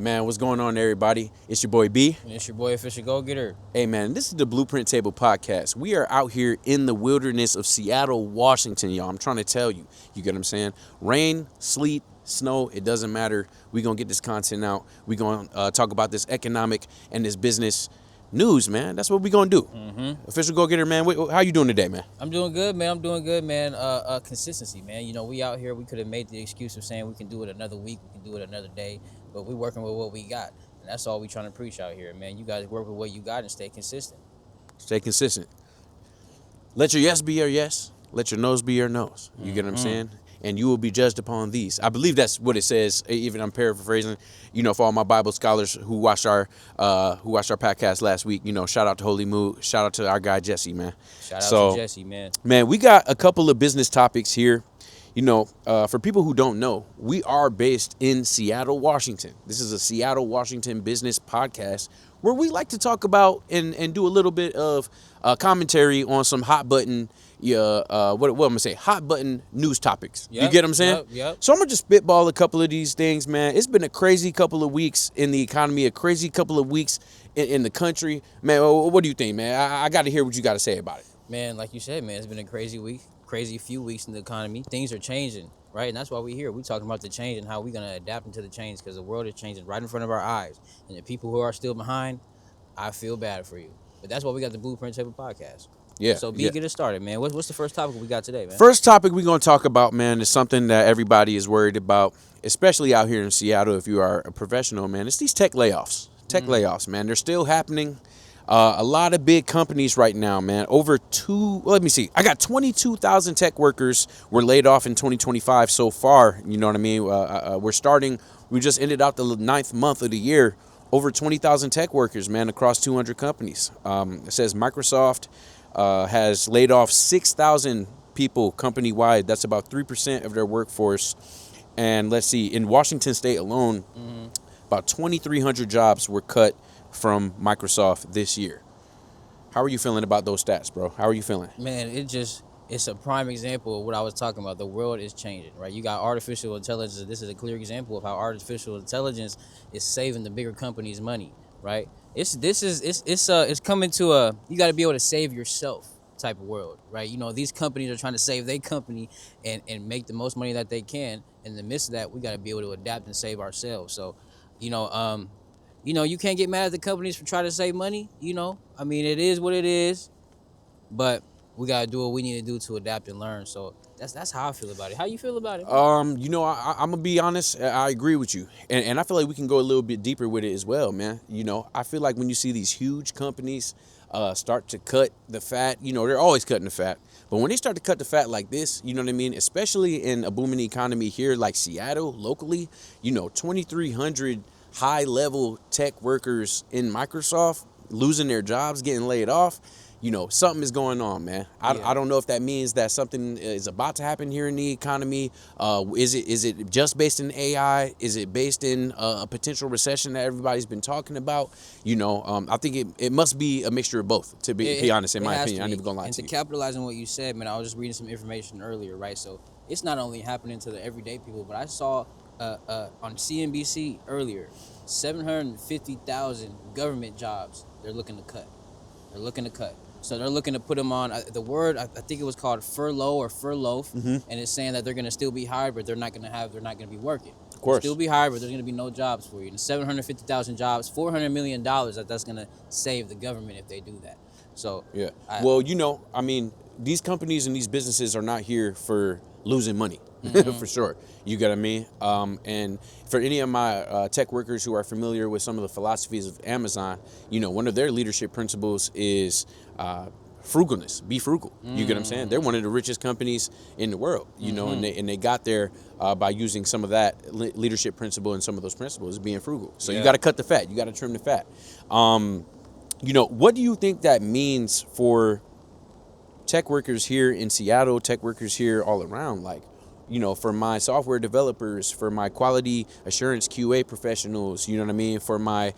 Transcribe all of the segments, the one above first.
Man, what's going on, everybody? It's your boy B. And it's your boy Official Go Getter. Hey, man, this is the Blueprint Table Podcast. We are out here in the wilderness of Seattle, Washington, y'all. I'm trying to tell you. You get what I'm saying? Rain, sleet, snow, it doesn't matter. We're going to get this content out. We're going to talk about this economic and this business news, man. That's what we're going to do. Official Go Getter, man. How you doing today, man? I'm doing good, man. Consistency, man. You know, we out here. We could have made the excuse of saying we can do it another week, we can do it another day, but we working with what we got, and that's all we trying to preach out here, man. You guys work with what you got and stay consistent. Stay consistent. Let your yes be your yes. Let your no's be your no's. You get what I'm saying? And you will be judged upon these. I believe that's what it says. Even I'm paraphrasing. You know, for all my Bible scholars who watched our podcast last week. You know, shout out to Holy Mood. Shout out to our guy Jesse, man. Shout out to Jesse, man. Man, we got a couple of business topics here. You know, for people who don't know, we are based in Seattle, Washington. This is a Seattle, Washington business podcast where we like to talk about and do a little bit of commentary on some hot button, what I'm gonna say, hot button news topics. You get what I'm saying? Yep. So I'm gonna just spitball a couple of these things, man. It's been a crazy couple of weeks in the economy, a crazy couple of weeks in the country, man. What do you think, man? I got to hear what you got to say about it. Man, like you said, man, it's been a crazy few weeks in the economy. Things are changing, right? And that's why we're here. We're talking about the change and how we're going to adapt into the change, because the world is changing right in front of our eyes. And the people who are still behind, I feel bad for you. But that's why we got the Blueprint Table Podcast. Yeah. So get it started, man. What's the first topic we got today, man? First topic we're going to talk about, man, is something that everybody is worried about, especially out here in Seattle if you are a professional, man. It's these tech layoffs. Layoffs, man. They're still happening. A lot of big companies right now, man. I got 22,000 tech workers were laid off in 2025 so far. You know what I mean? We just ended out the 9th month of the year. Over 20,000 tech workers, man, across 200 companies. It says Microsoft has laid off 6,000 people company-wide. That's about 3% of their workforce. And let's see, in Washington State alone, about 2,300 jobs were cut from Microsoft this year. How are you feeling about those stats, bro? How are you feeling? Man, it's a prime example of what I was talking about. The world is changing, right? You got artificial intelligence. This is a clear example of how artificial intelligence is saving the bigger companies money, right? It's coming to you got to be able to save yourself type of world, right? You know, these companies are trying to save their company and make the most money that they can. In the midst of that, we got to be able to adapt and save ourselves. So, you can't get mad at the companies for trying to save money. I mean, it is what it is, but we got to do what we need to do to adapt and learn. So that's how I feel about it. How you feel about it? I'm going to be honest. I agree with you. And I feel like we can go a little bit deeper with it as well, man. I feel like when you see these huge companies start to cut the fat, they're always cutting the fat. But when they start to cut the fat like this, you know what I mean? Especially in a booming economy here like Seattle, locally, 2,300 high-level tech workers in Microsoft losing their jobs, getting laid off. Something is going on, man. I don't know if that means that something is about to happen here in the economy. Is it just based in AI? Is it based in a potential recession that everybody's been talking about? I think it must be a mixture of both, to be honest, in my opinion. I ain't even gonna lie to you. And to capitalize on what you said, man, I was just reading some information earlier, right? So it's not only happening to the everyday people, but I saw on CNBC earlier, 750,000 government jobs they're looking to cut. So they're looking to put them on the word. I think it was called furlough or furlough, and it's saying that they're going to still be hired, but they're not going to be working. Of course, they'll still be hired, but there's going to be no jobs for you. And 750,000 jobs, $400 million that's going to save the government if they do that. So yeah, these companies and these businesses are not here for losing money. For sure. You get what I mean? And for any of my tech workers who are familiar with some of the philosophies of Amazon, one of their leadership principles is frugalness. Be frugal. You get what I'm saying? They're one of the richest companies in the world, and they got there by using some of that leadership principle, and some of those principles being frugal. So you got to cut the fat. You got to trim the fat. What do you think that means for tech workers here in Seattle, tech workers here all around? Like, for my software developers, for my quality assurance QA professionals, you know what I mean, for my,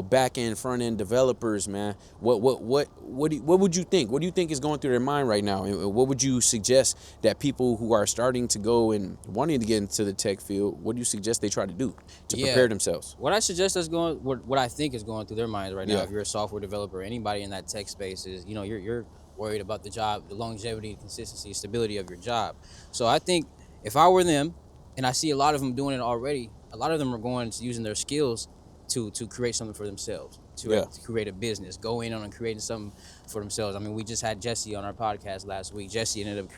back end, front end developers, man. What would you think? What do you think is going through their mind right now? And what would you suggest that people who are starting to go and wanting to get into the tech field, what do you suggest they try to do to prepare themselves? What I suggest that's what I think is going through their minds right now, Yeah. if you're a software developer, anybody in that tech space is, you're worried about the job, the longevity, consistency, stability of your job. So I think if I were them, and I see a lot of them doing it already, a lot of them are going to using their skills to create something for themselves, to create a business, go in on and creating something for themselves. I mean, we just had Jesse on our podcast last week. Jesse ended up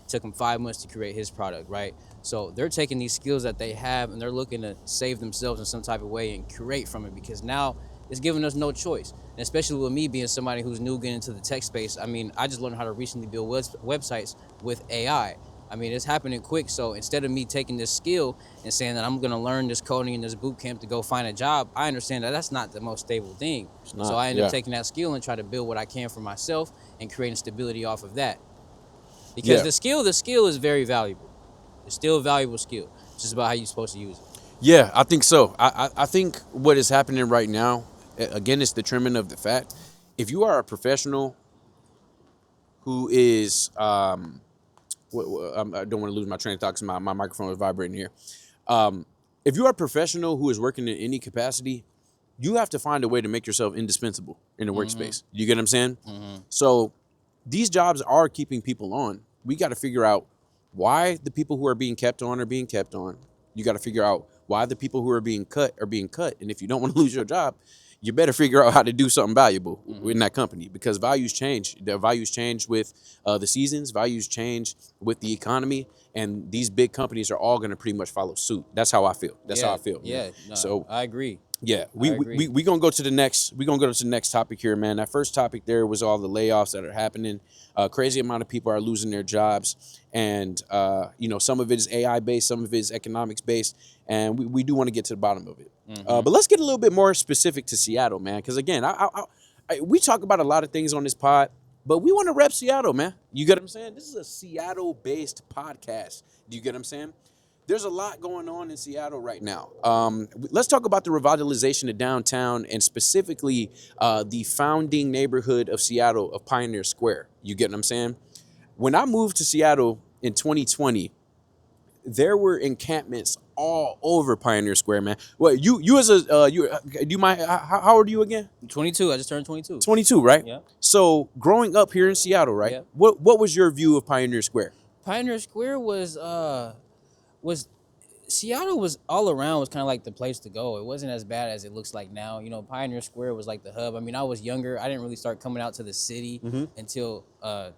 took him 5 months to create his product, right? So they're taking these skills that they have and they're looking to save themselves in some type of way and create from it, because now it's giving us no choice. And especially with me being somebody who's new getting into the tech space, I mean, I just learned how to recently build websites with AI. I mean, it's happening quick. So instead of me taking this skill and saying that I'm going to learn this coding in this boot camp to go find a job, I understand that that's not the most stable thing. So I end up taking that skill and try to build what I can for myself and creating stability off of that. Because the skill is very valuable. It's still a valuable skill. It's just about how you're supposed to use it. Yeah, I think so. I think what is happening right now, again, it's the trimming of the fat. If you are a professional who is, I don't want to lose my train of thought because my microphone is vibrating here. If you are a professional who is working in any capacity, you have to find a way to make yourself indispensable in the workspace. You get what I'm saying? So these jobs are keeping people on. We got to figure out why the people who are being kept on are being kept on. You got to figure out why the people who are being cut are being cut. And if you don't want to lose your job, you better figure out how to do something valuable in that company, because values change. The values change with the seasons. Values change with the economy. And these big companies are all going to pretty much follow suit. That's how I feel. That's how I feel. Yeah. No, so I agree. Yeah, we gonna go to the next. We gonna go to the next topic here, man. That first topic there was all the layoffs that are happening. Crazy amount of people are losing their jobs, and some of it is AI based, some of it is economics based, and we do want to get to the bottom of it. But let's get a little bit more specific to Seattle, man, because again, we talk about a lot of things on this pod, but we want to rep Seattle, man. You get what I'm saying? This is a Seattle based podcast. Do you get what I'm saying? There's a lot going on in Seattle right now. Let's talk about the revitalization of downtown, and specifically the founding neighborhood of Seattle of Pioneer Square. You get what I'm saying? When I moved to Seattle in 2020, there were encampments all over Pioneer Square, man. Well, you as a do you mind? How old are you again? 22. I just turned 22. 22, right? Yeah. So growing up here in Seattle, right? Yeah. What was your view of Pioneer Square? Pioneer Square was Seattle was all around was kind of like the place to go. It wasn't as bad as it looks like now. Pioneer Square was like the hub. I mean, I was younger. I didn't really start coming out to the city until a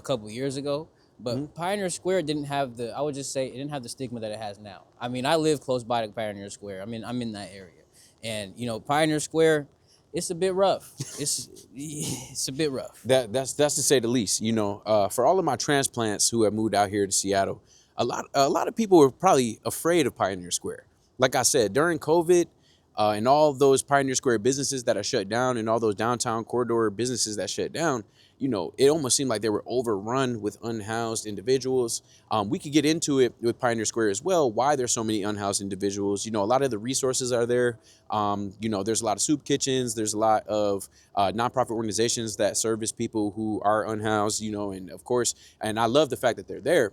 couple years ago. But Pioneer Square didn't have I would just say it didn't have the stigma that it has now. I mean, I live close by to Pioneer Square. I mean, I'm in that area. And, Pioneer Square, it's a bit rough. It's a bit rough. That's to say the least. For all of my transplants who have moved out here to Seattle, a lot of people were probably afraid of Pioneer Square. Like I said, during COVID, and all of those Pioneer Square businesses that are shut down, and all those downtown corridor businesses that shut down, it almost seemed like they were overrun with unhoused individuals. We could get into it with Pioneer Square as well, why there's so many unhoused individuals. A lot of the resources are there. There's a lot of soup kitchens. There's a lot of nonprofit organizations that service people who are unhoused, and of course, and I love the fact that they're there.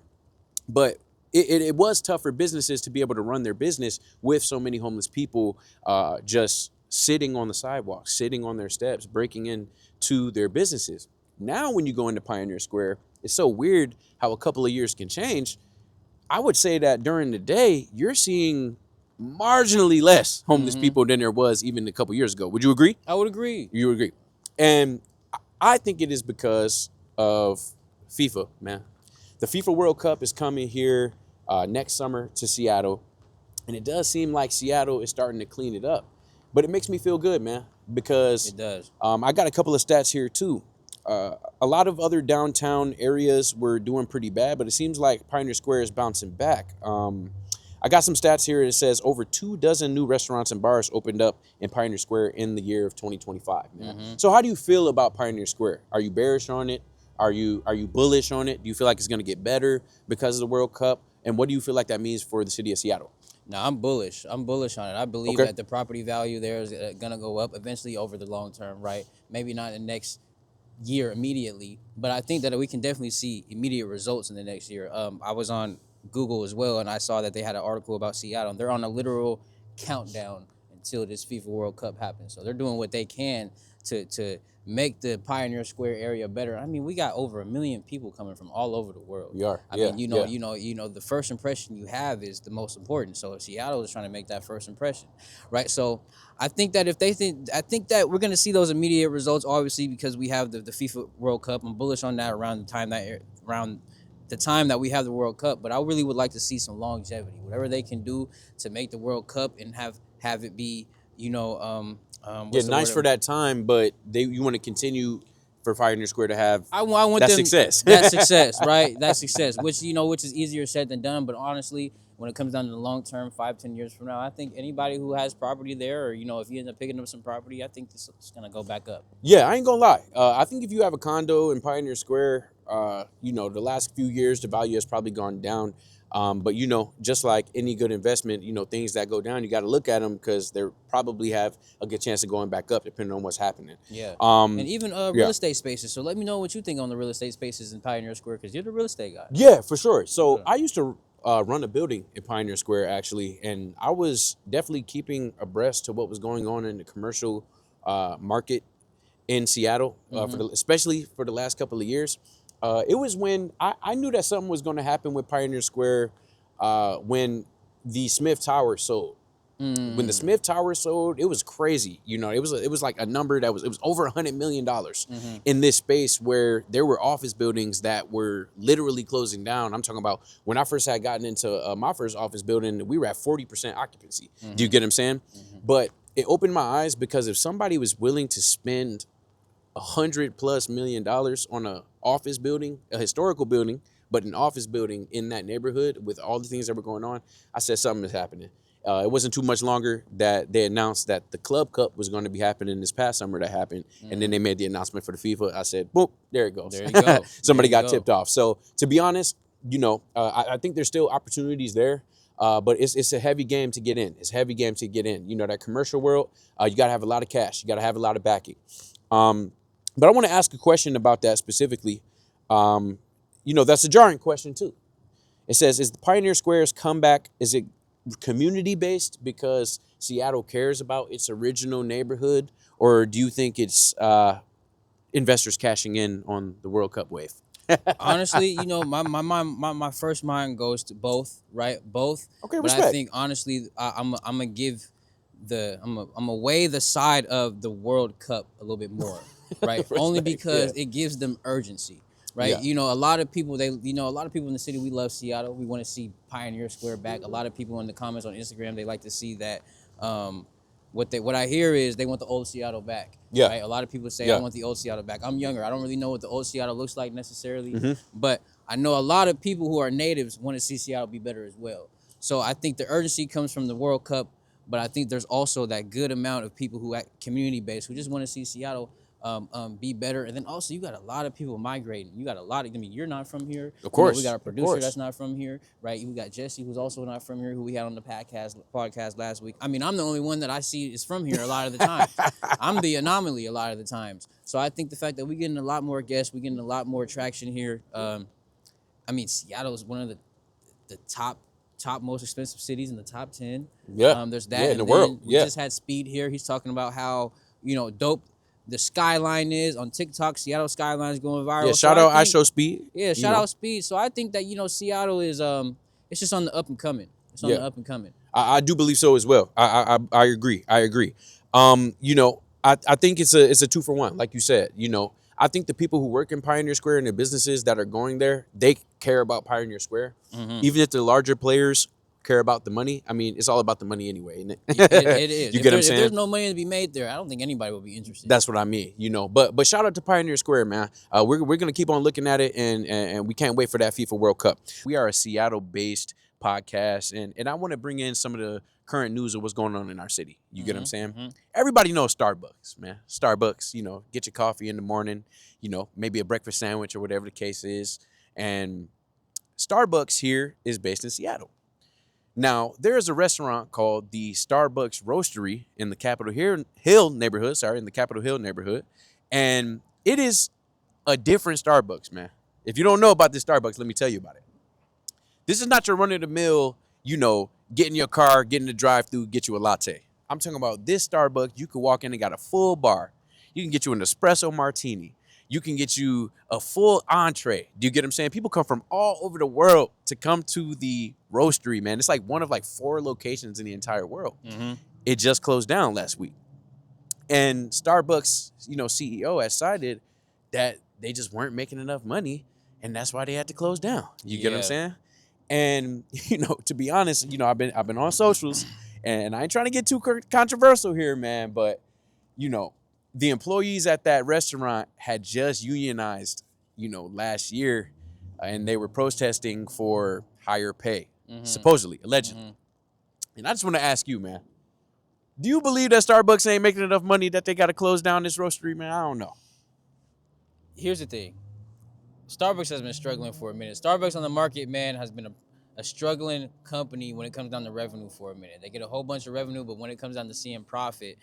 But it was tough for businesses to be able to run their business with so many homeless people just sitting on the sidewalk, sitting on their steps, breaking into their businesses. Now, when you go into Pioneer Square, it's so weird how a couple of years can change. I would say that during the day, you're seeing marginally less homeless people than there was even a couple years ago. Would you agree? I would agree. You would agree. And I think it is because of FIFA, man. The FIFA World Cup is coming here next summer to Seattle, and it does seem like Seattle is starting to clean it up. But it makes me feel good, man, because it does. I got a couple of stats here too. A lot of other downtown areas were doing pretty bad, but it seems like Pioneer Square is bouncing back. I got some stats here. It says over 24 new restaurants and bars opened up in Pioneer Square in the year of 2025, man. So how do you feel about Pioneer Square? Are you bearish on it? Are you bullish on it? Do you feel like it's going to get better because of the World Cup? And what do you feel like that means for the city of Seattle? No, I'm bullish. I'm bullish on it. I believe Okay. that the property value there is gonna go up eventually over the long term, right? Maybe not in the next year immediately, but I think that we can definitely see immediate results in the next year. I was on Google as well, and I saw that they had an article about Seattle, and they're on a literal countdown until this FIFA World Cup happens. So they're doing what they can to make the Pioneer Square area better. I mean, we got over 1 million people coming from all over the world. We are. I Yeah. mean, Yeah. the first impression you have is the most important. So if Seattle is trying to make that first impression, right? So I think that I think that we're gonna see those immediate results, obviously, because we have the FIFA World Cup. I'm bullish on that around the time that we have the World Cup. But I really would like to see some longevity, whatever they can do to make the World Cup and have it be, Yeah, what's the nice word? for that time, but you want to continue for Pioneer Square to have I want that them success. that success, right? That success, which is easier said than done. But honestly, when it comes down to the long term, 5-10 years from now, I think anybody who has property there, or if you end up picking up some property, I think this is gonna go back up. Yeah, I ain't gonna lie. I think if you have a condo in Pioneer Square, the last few years the value has probably gone down. But just like any good investment, things that go down, you got to look at them because they probably have a good chance of going back up depending on what's happening. Yeah, Um, and even yeah, real estate spaces. So let me know what you think on the real estate spaces in Pioneer Square, because you're the real estate guy. yeah, for sure. So Yeah. I used to run a building in Pioneer Square actually, and I was definitely keeping abreast to what was going on in the commercial market in Seattle, especially for the last couple of years. It was when I knew that something was going to happen with Pioneer Square when the Smith Tower sold. When the Smith Tower sold, it was crazy. It was like a number that was over $100 million in this space where there were office buildings that were literally closing down. I'm talking about when I first had gotten into my first office building, we were at 40% occupancy. Do you get what I'm saying? But it opened my eyes because if somebody was willing to spend $100+ million on a office building, a historical building, but an office building in that neighborhood with all the things that were going on, I said something is happening. It wasn't too much longer that they announced that the Club Cup was going to be happening this past summer. That happened, and then they made the announcement for the FIFA. I said, boom, there it goes. There you go. Somebody There you got go. tipped off. So to be honest, I think there's still opportunities there. But it's a heavy game to get in. It's a heavy game to get in. That commercial world, you got to have a lot of cash. You got to have a lot of backing. But I want to ask a question about that specifically. That's a jarring question too. It says, is the Pioneer Square's comeback, is it community-based because Seattle cares about its original neighborhood? Or do you think it's investors cashing in on the World Cup wave? Honestly, my first mind goes to both, right? Both. Okay, But I respect. think honestly, I'm gonna give I'm gonna weigh the side of the World Cup a little bit more, right? Only Respect, because yeah. it gives them urgency, right? Yeah. A lot of people a lot of people in the city, we love Seattle. We want to see Pioneer Square back. A lot of people in the comments on Instagram, they like to see that. What I hear is they want the old Seattle back. Yeah. Right? A lot of people say Yeah. I want the old Seattle back. I'm younger. I don't really know what the old Seattle looks like necessarily, Mhm. but I know a lot of people who are natives want to see Seattle be better as well. So I think the urgency comes from the World Cup, but I think there's also that good amount of people who act community based who just want to see Seattle be better. And then also you got a lot of people migrating. You got a lot of, you're not from here. Of course. We got a Of producer course. that's not from here, right? We got Jesse, who's also not from here, who we had on the podcast last week. I mean, I'm the only one that I see is from here a lot of the time. I'm the anomaly a lot of the times. So I think the fact that we're getting a lot more guests, we're getting a lot more traction here. Seattle is one of the top most expensive cities in the top 10. Yeah. There's that. Yeah, in and the then world. We Yeah. just had Speed here. He's talking about how, dope the skyline is on TikTok. Seattle skyline is going viral. Yeah, So shout out I think- Show Speed. Yeah, shout out Speed. So I think that, Seattle is it's just on the up and coming. It's on Yeah. the up and coming. I do believe so as well. I agree. I agree. I think it's a 2-for-1, like you said. I think the people who work in Pioneer Square and the businesses that are going there, they care about Pioneer Square. Even if the larger players care about the money. I mean, it's all about the money anyway, isn't it? It is. You If get what I'm If saying? there's no money to be made there, I don't think anybody will be interested. That's what I mean, But shout out to Pioneer Square, man. We're gonna keep on looking at it, and we can't wait for that FIFA World Cup. We are a Seattle-based podcast, and I want to bring in some of the current news of what's going on in our city. You get what I'm saying? Everybody knows Starbucks, man. Starbucks, get your coffee in the morning, maybe a breakfast sandwich or whatever the case is, and Starbucks here is based in Seattle. Now, there is a restaurant called the Starbucks Roastery in the Hill neighborhood. Sorry, in the Capitol Hill neighborhood. And it is a different Starbucks, man. If you don't know about this Starbucks, let me tell you about it. This is not your run of the mill, get in your car, get in the drive through, get you a latte. I'm talking about this Starbucks. You can walk in and got a full bar. You can get you an espresso martini. You can get you a full entree. Do you get what I'm saying? People come from all over the world to come to the roastery, man. It's like one of like 4 locations in the entire world. Mm-hmm. It just closed down last week. And Starbucks, CEO has cited that they just weren't making enough money, and that's why they had to close down. You get what I'm saying? And to be honest, I've been on socials, and I ain't trying to get too controversial here, man, but the employees at that restaurant had just unionized, last year, and they were protesting for higher pay, supposedly, allegedly. Mm-hmm. And I just want to ask you, man, do you believe that Starbucks ain't making enough money that they got to close down this roastery, man? I don't know. Here's the thing. Starbucks has been struggling for a minute. Starbucks on the market, man, has been a struggling company when it comes down to revenue for a minute. They get a whole bunch of revenue, but when it comes down to seeing profit,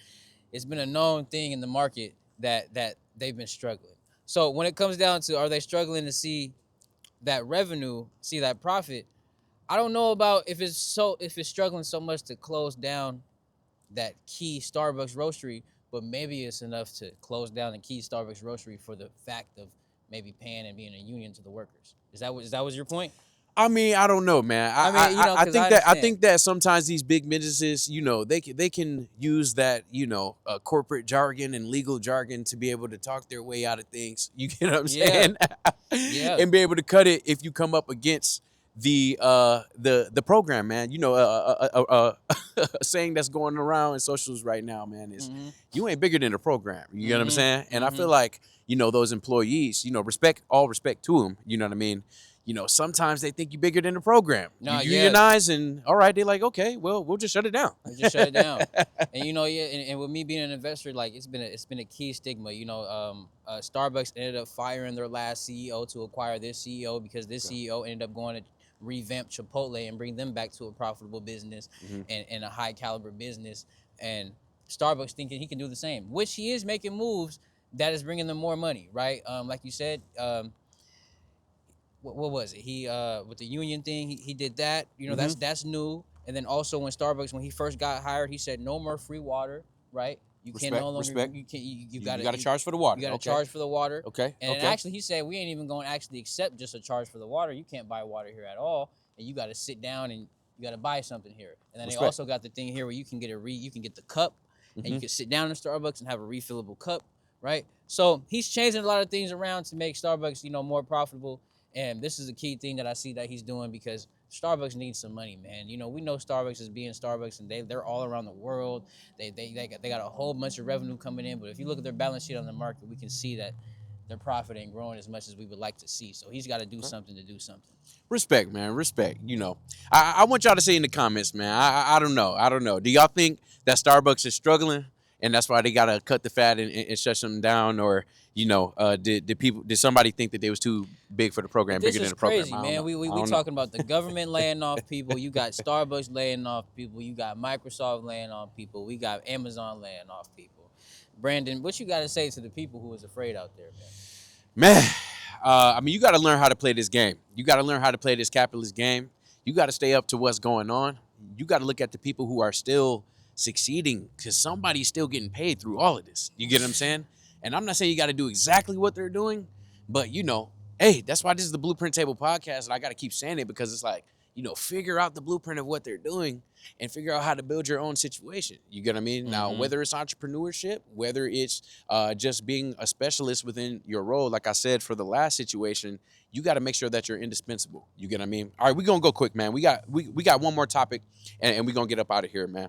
it's been a known thing in the market that they've been struggling. So when it comes down to are they struggling to see that revenue, see that profit, I don't know about if it's struggling so much to close down that key Starbucks roastery, but maybe it's enough to close down the key Starbucks roastery for the fact of maybe paying and being a union to the workers. Is that was your point? I mean, I don't know, man. I think that sometimes these big businesses, they can use that, corporate jargon and legal jargon to be able to talk their way out of things. You get what I'm saying? Yeah. And be able to cut it if you come up against the program, man. A saying that's going around in socials right now, man, is you ain't bigger than the program. You get what I'm saying? And I feel like, those employees, all respect to them. You know what I mean? Sometimes they think you're bigger than the program. You unionize and all right, they're like, okay, well, we'll just shut it down. We'll just shut it down. And and with me being an investor, like it's been a key stigma. Starbucks ended up firing their last CEO to acquire this CEO because this CEO ended up going to revamp Chipotle and bring them back to a profitable business and a high caliber business. And Starbucks thinking he can do the same, which he is making moves that is bringing them more money, right? Like you said, what was it? He with the union thing, he did that. That's new. And then also when he first got hired, he said no more free water, right? You can't no longer you got to charge for the water. You got to charge for the water. Okay. And actually he said we ain't even going to actually accept just a charge for the water. You can't buy water here at all, and you got to sit down and you got to buy something here. And then they also got the thing here where you can get the cup and you can sit down in Starbucks and have a refillable cup, right? So he's changing a lot of things around to make Starbucks, more profitable. And this is a key thing that I see that he's doing because Starbucks needs some money, man. We know Starbucks is being Starbucks, and they're all around the world. They got a whole bunch of revenue coming in, but if you look at their balance sheet on the market, we can see that their profit ain't growing as much as we would like to see. So he's got to do something to do something. Respect, man. Respect. I want y'all to say in the comments, man. I don't know. Do y'all think that Starbucks is struggling and that's why they gotta cut the fat and shut something down, or did somebody think that they was too big for the program, bigger than the program? This is crazy, man. We talking about the government laying off people. You got Starbucks laying off people. You got Microsoft laying off people. We got Amazon laying off people. Brandon, what you got to say to the people who is afraid out there, man? Man, you got to learn how to play this game. You got to learn how to play this capitalist game. You got to stay up to what's going on. You got to look at the people who are still succeeding because somebody's still getting paid through all of this. You get what I'm saying? And I'm not saying you got to do exactly what they're doing, but hey, that's why this is the Blueprint Table podcast, and I got to keep saying it because it's like, figure out the blueprint of what they're doing and figure out how to build your own situation. You get what I mean? Mm-hmm. Now, whether it's entrepreneurship, whether it's just being a specialist within your role, like I said, for the last situation, you got to make sure that you're indispensable. You get what I mean? All right, we're going to go quick, man. We got one more topic, and we're going to get up out of here, man.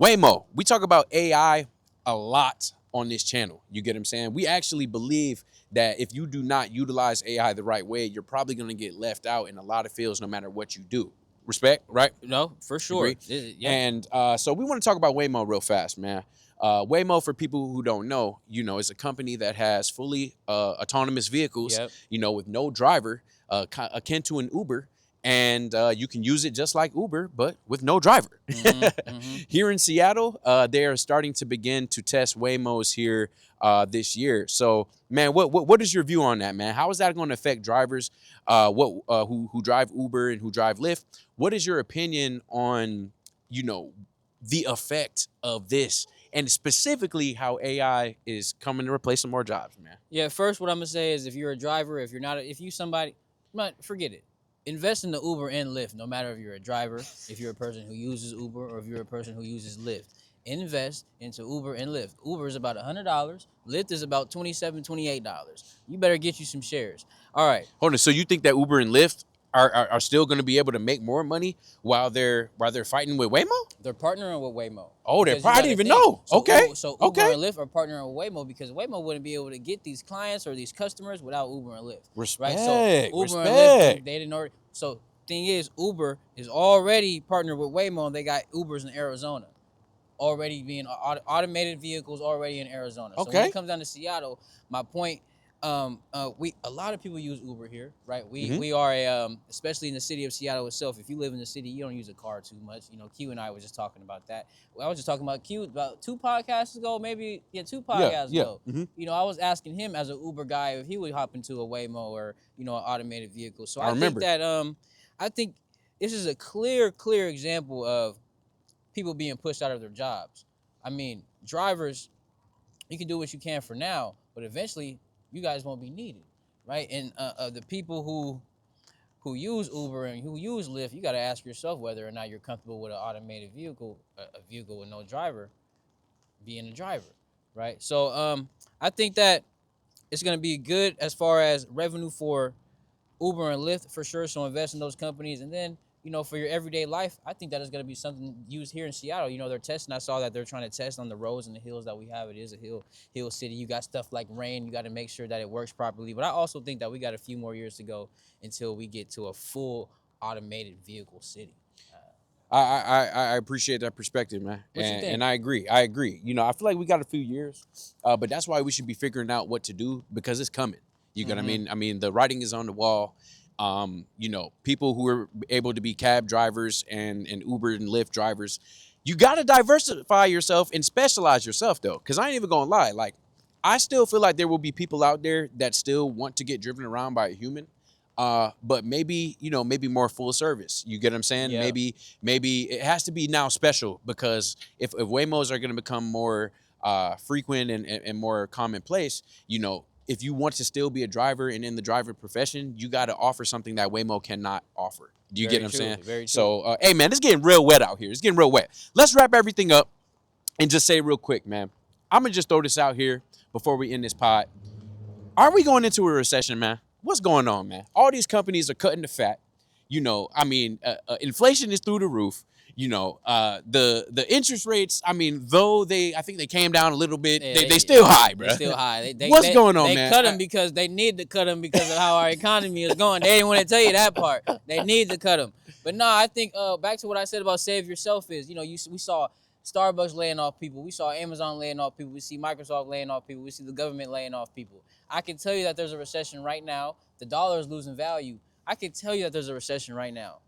Waymo, we talk about AI a lot on this channel. You get what I'm saying? We actually believe that if you do not utilize AI the right way, you're probably going to get left out in a lot of fields no matter what you do. Respect, right? No, for sure. Yeah. And so we want to talk about Waymo real fast, man. Waymo, for people who don't know, is a company that has fully autonomous vehicles, with no driver, akin to an Uber. and you can use it just like Uber, but with no driver. Here in Seattle, they are starting to begin to test Waymos here this year. So, man, what is your view on that, man? How is that going to affect drivers who drive Uber and who drive Lyft? What is your opinion on, the effect of this, and specifically how AI is coming to replace some more jobs, man? Yeah, first, what I'm gonna say is, if you're a driver, if you're not, if you somebody, man, forget it. Invest in the Uber and Lyft. No matter if you're a driver, if you're a person who uses Uber, or if you're a person who uses Lyft, invest into Uber and Lyft. Uber is about $100. Lyft is about $27, $28. You better get you some shares. All right. Hold on. So you think that Uber and Lyft are still going to be able to make more money while they're fighting with Waymo? They're partnering with Waymo. Oh, they're Because you I didn't gotta even think. know. So, Okay. So Uber Okay. and Lyft are partnering with Waymo, because Waymo wouldn't be able to get these clients or these customers without Uber and Lyft. Respect. Right? So Uber and Lyft, they didn't already. So thing is, Uber is already partnered with Waymo, and they got Ubers in Arizona, already being automated vehicles already in Arizona. So when Okay. it comes down to Seattle, my point, we a lot of people use Uber here, right? We are especially in the city of Seattle itself. If you live in the city, you don't use a car too much. Q and I was just talking about that. Well, I was just talking about Q about 2 podcasts ago, maybe 2 podcasts ago. I was asking him, as an Uber guy, if he would hop into a Waymo or an automated vehicle. So I remember. think that I think this is a clear example of people being pushed out of their jobs. I mean, drivers, you can do what you can for now, but eventually you guys won't be needed, right? And the people who use Uber and who use Lyft, you got to ask yourself whether or not you're comfortable with an automated vehicle, a vehicle with no driver, being a driver, right? So I think that it's going to be good as far as revenue for Uber and Lyft for sure. So invest in those companies, and then for your everyday life, I think that is going to be something used here in Seattle. They're testing. I saw that they're trying to test on the roads and the hills that we have. It is a hill city. You got stuff like rain. You got to make sure that it works properly. But I also think that we got a few more years to go until we get to a full automated vehicle city. I appreciate that perspective, man. What you think? And I agree. I feel like we got a few years, but that's why we should be figuring out what to do, because it's coming. You get what I mean? I mean, the writing is on the wall. People who are able to be cab drivers and Uber and Lyft drivers, you got to diversify yourself and specialize yourself, though. Because I ain't even going to lie. Like, I still feel like there will be people out there that still want to get driven around by a human. But maybe more full service. You get what I'm saying? Yeah. Maybe it has to be now special, because if Waymos are going to become more frequent and more commonplace, if you want to still be a driver and in the driver profession, you got to offer something that Waymo cannot offer. Do you get what I'm saying? Very true. So, hey, man, it's getting real wet out here. It's getting real wet. Let's wrap everything up and just say real quick, man. I'm going to just throw this out here before we end this pod. Are we going into a recession, man? What's going on, man? All these companies are cutting the fat. Inflation is through the roof. The interest rates, I think they came down a little bit. They still high, bro. They're still high. What's going on, man? They cut them because they need to cut them because of how our economy is going. They didn't want to tell you that part. They need to cut them. But no, I think back to what I said about save yourself is, we saw Starbucks laying off people. We saw Amazon laying off people. We see Microsoft laying off people. We see the government laying off people. I can tell you that there's a recession right now. The dollar is losing value. I can tell you that there's a recession right now.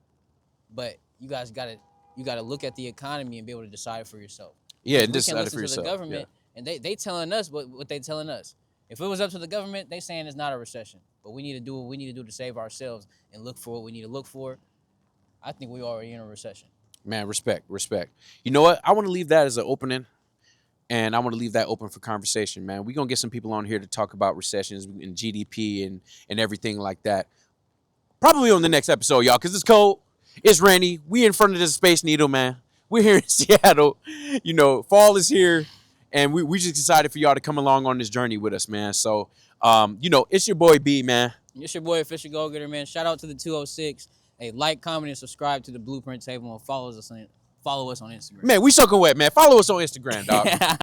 But you guys got to look at the economy and be able to decide for yourself. Yeah, we decide can listen for yourself. to the government, and they telling us what they telling us. If it was up to the government, they saying it's not a recession. But we need to do what we need to do to save ourselves and look for what we need to look for. I think we already in a recession. Man, respect. You know what? I want to leave that as an opening, and I want to leave that open for conversation, man. We're going to get some people on here to talk about recessions and GDP and everything like that. Probably on the next episode, y'all, because it's cold. It's rainy. We in front of the Space Needle, man. We're here in Seattle. Fall is here, and we just decided for y'all to come along on this journey with us, man. So, it's your boy B, man. It's your boy Fisher Go Getter, man. Shout out to the 206. Hey, like, comment, and subscribe to the Blueprint Table, and follow us on Instagram. Man, we soaking wet, man. Follow us on Instagram, dog.